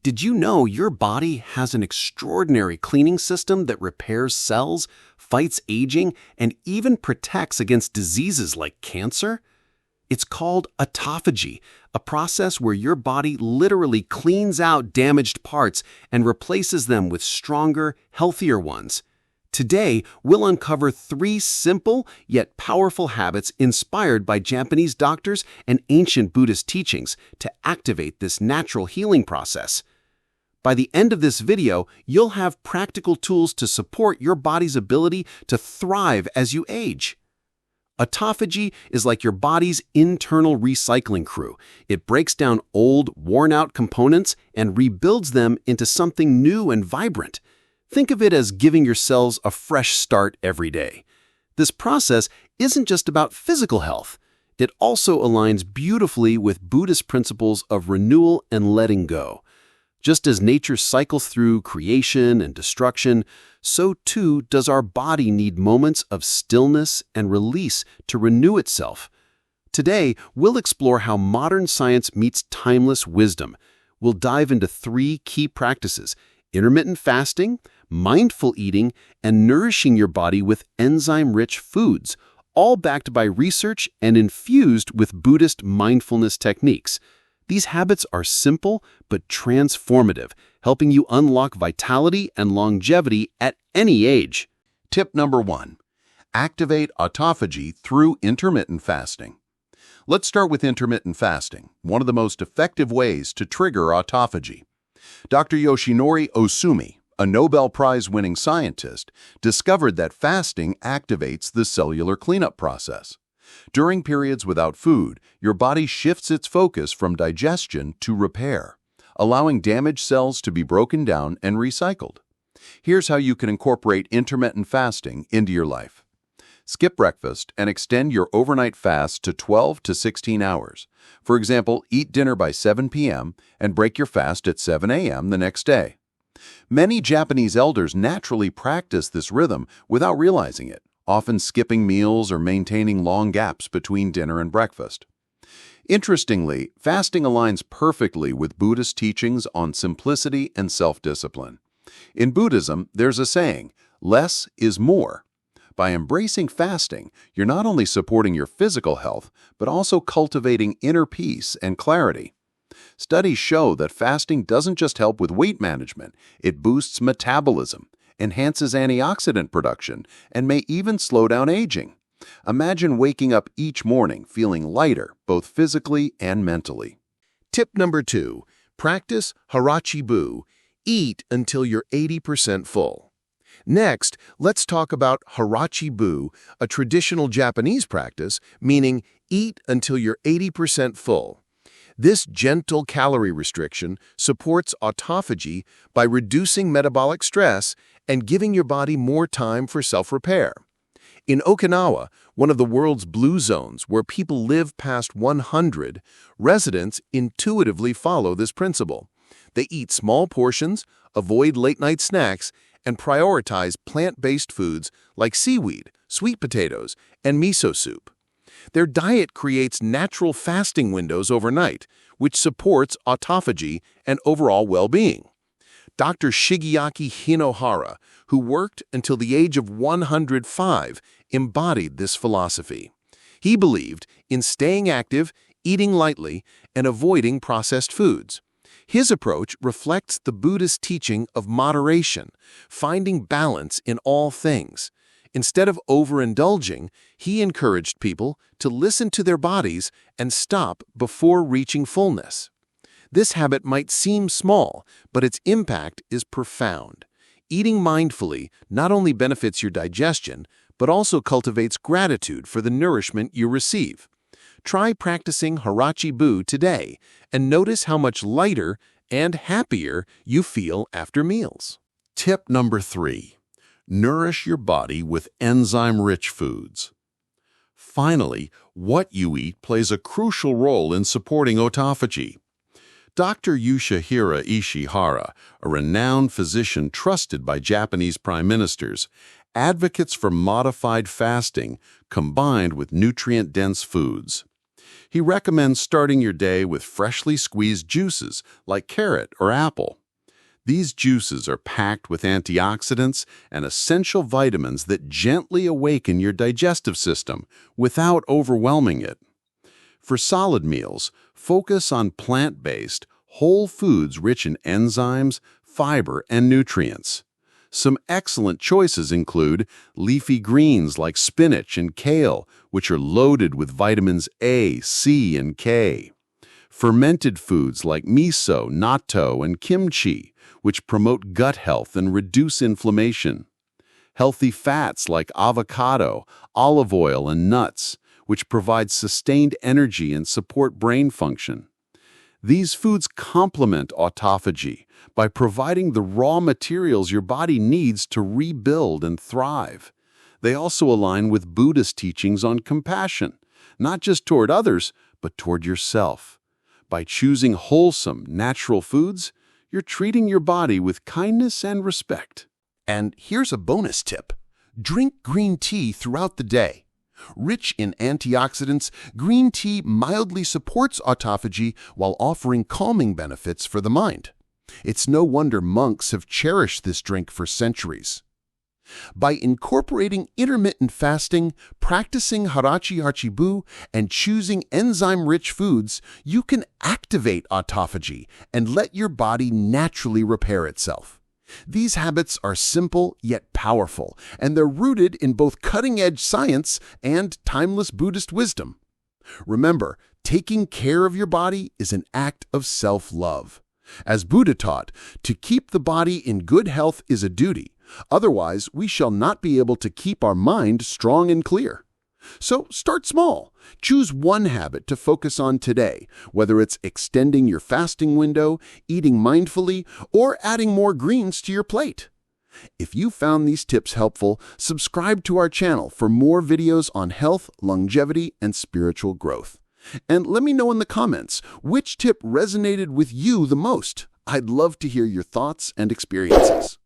Did you know your body has an extraordinary cleaning system that repairs cells, fights aging, and even protects against diseases like cancer? It's called autophagy, a process where your body literally cleans out damaged parts and replaces them with stronger, healthier ones. Today, we'll uncover 3 simple yet powerful habits inspired by Japanese doctors and ancient Buddhist teachings to activate this natural healing process. By the end of this video, you'll have practical tools to support your body's ability to thrive as you age. Autophagy is like your body's internal recycling crew. It breaks down old, worn-out components and rebuilds them into something new and vibrant. Think of it as giving your cells a fresh start every day. This process isn't just about physical health. It also aligns beautifully with Buddhist principles of renewal and letting go. Just as nature cycles through creation and destruction, so too does our body need moments of stillness and release to renew itself. Today, we'll explore how modern science meets timeless wisdom. We'll dive into 3 key practices: intermittent fasting, mindful eating, and nourishing your body with enzyme-rich foods, all backed by research and infused with Buddhist mindfulness techniques. These habits are simple but transformative, helping you unlock vitality and longevity at any age. Tip number 1. Activate autophagy through intermittent fasting. Let's start with intermittent fasting, one of the most effective ways to trigger autophagy. Dr. Yoshinori Ohsumi, a Nobel Prize-winning scientist, discovered that fasting activates the cellular cleanup process. During periods without food, your body shifts its focus from digestion to repair, allowing damaged cells to be broken down and recycled. Here's how you can incorporate intermittent fasting into your life. Skip breakfast and extend your overnight fast to 12 to 16 hours. For example, eat dinner by 7 p.m. and break your fast at 7 a.m. the next day. Many Japanese elders naturally practice this rhythm without realizing it, often skipping meals or maintaining long gaps between dinner and breakfast. Interestingly, fasting aligns perfectly with Buddhist teachings on simplicity and self-discipline. In Buddhism, there's a saying, "Less is more." By embracing fasting, you're not only supporting your physical health, but also cultivating inner peace and clarity. Studies show that fasting doesn't just help with weight management, it boosts metabolism, enhances antioxidant production, and may even slow down aging. Imagine waking up each morning feeling lighter, both physically and mentally. Tip number 2. Practice Harachi Buu. Eat until you're 80% full. Next, let's talk about Harachi Buu, a traditional Japanese practice, meaning eat until you're 80% full. This gentle calorie restriction supports autophagy by reducing metabolic stress and giving your body more time for self-repair. In Okinawa, one of the world's blue zones where people live past 100, residents intuitively follow this principle. They eat small portions, avoid late-night snacks, and prioritize plant-based foods like seaweed, sweet potatoes, and miso soup. Their diet creates natural fasting windows overnight, which supports autophagy and overall well-being. Dr. Shigeaki Hinohara, who worked until the age of 105, embodied this philosophy. He believed in staying active, eating lightly, and avoiding processed foods. His approach reflects the Buddhist teaching of moderation, finding balance in all things. Instead of overindulging, he encouraged people to listen to their bodies and stop before reaching fullness. This habit might seem small, but its impact is profound. Eating mindfully not only benefits your digestion, but also cultivates gratitude for the nourishment you receive. Try practicing Harachi Buu today and notice how much lighter and happier you feel after meals. Tip number 3. Nourish your body with enzyme-rich foods. Finally, what you eat plays a crucial role in supporting autophagy. Dr. Yoshihiro Ishihara, a renowned physician trusted by Japanese prime ministers, advocates for modified fasting combined with nutrient-dense foods. He recommends starting your day with freshly squeezed juices like carrot or apple. These juices are packed with antioxidants and essential vitamins that gently awaken your digestive system without overwhelming it. For solid meals, focus on plant-based, whole foods rich in enzymes, fiber, and nutrients. Some excellent choices include leafy greens like spinach and kale, which are loaded with vitamins A, C, and K. Fermented foods like miso, natto, and kimchi, which promote gut health and reduce inflammation. Healthy fats like avocado, olive oil, and nuts, which provide sustained energy and support brain function. These foods complement autophagy by providing the raw materials your body needs to rebuild and thrive. They also align with Buddhist teachings on compassion, not just toward others, but toward yourself. By choosing wholesome, natural foods, you're treating your body with kindness and respect. And here's a bonus tip. Drink green tea throughout the day. Rich in antioxidants, green tea mildly supports autophagy while offering calming benefits for the mind. It's no wonder monks have cherished this drink for centuries. By incorporating intermittent fasting, practicing Harachi Buu, and choosing enzyme-rich foods, you can activate autophagy and let your body naturally repair itself. These habits are simple yet powerful, and they're rooted in both cutting-edge science and timeless Buddhist wisdom. Remember, taking care of your body is an act of self-love. As Buddha taught, to keep the body in good health is a duty. Otherwise, we shall not be able to keep our mind strong and clear. So start small. Choose one habit to focus on today, whether it's extending your fasting window, eating mindfully, or adding more greens to your plate. If you found these tips helpful, subscribe to our channel for more videos on health, longevity, and spiritual growth. And let me know in the comments which tip resonated with you the most. I'd love to hear your thoughts and experiences.